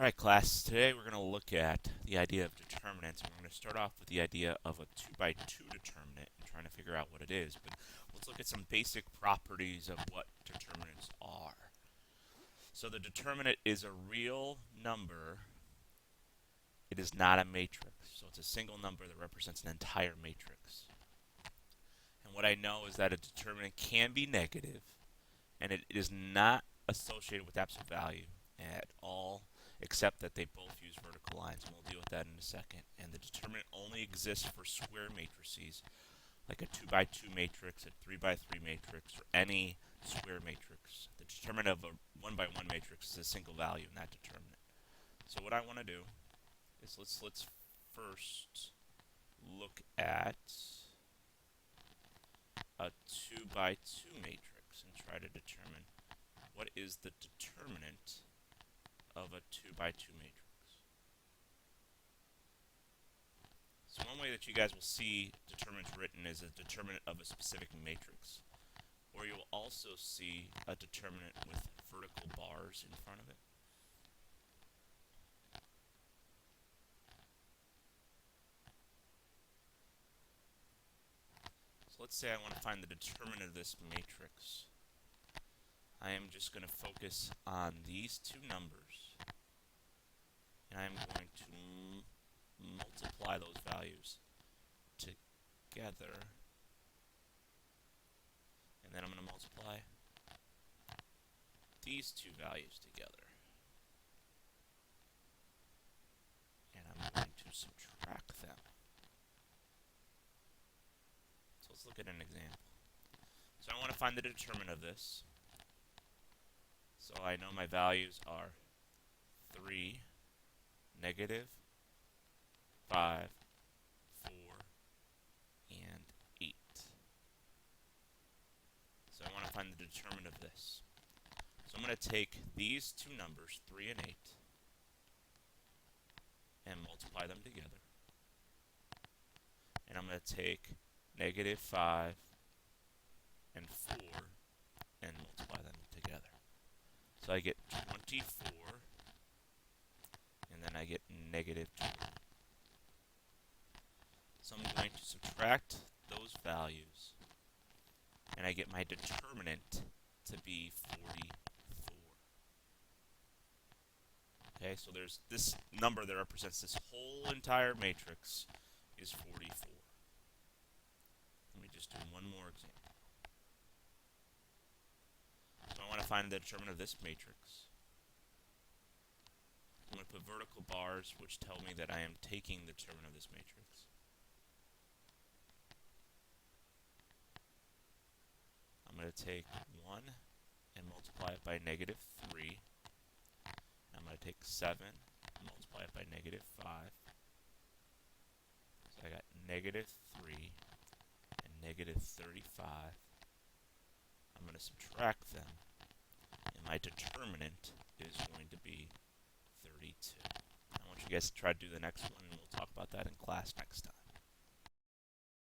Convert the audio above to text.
Alright class, today we're going to look at the idea of determinants, and we're going to start off with the idea of a 2 by 2 determinant and trying to figure out what it is. But let's look at some basic properties of what determinants are. So the determinant is a real number. It is not a matrix. So it's a single number that represents an entire matrix. And what I know is that a determinant can be negative, and it is not associated with absolute value at all, except that they both use vertical lines, and we'll deal with that in a second. And the determinant only exists for square matrices, like a 2 by 2 matrix, a 3 by 3 matrix, or any square matrix. The determinant of a 1 by 1 matrix is a single value in that determinant. So what I want to do is let's first look at a 2 by 2 matrix and try to determine what is the determinant of a 2 by 2 matrix. So one way that you guys will see determinants written is a determinant of a specific matrix, or you'll also see a determinant with vertical bars in front of it. So let's say I want to find the determinant of this matrix. I am just going to focus on these two numbers, and I'm going to multiply those values together, and then I'm going to multiply these two values together, and I'm going to subtract them. So let's look at an example. So I want to find the determinant of this. So I know my values are 3, negative, 5, 4, and 8. So I want to find the determinant of this. So I'm going to take these two numbers, 3 and 8, and multiply them together. And I'm going to take negative 5 and 4 and multiply them together. So I get 24, and then I get negative 2. So I'm going to subtract those values, and I get my determinant to be 44. Okay, so there's this number that represents this whole entire matrix is 44. Let me just do one more example. So I want to find the determinant of this matrix. I'm going to put vertical bars, which tell me that I am taking the determinant of this matrix. I'm going to take 1 and multiply it by negative 3. I'm going to take 7 and multiply it by negative 5. So I got negative 3 and negative 35. I'm going to subtract them, and my determinant is going to be 32. I want you guys to try to do the next one, and we'll talk about that in class next time.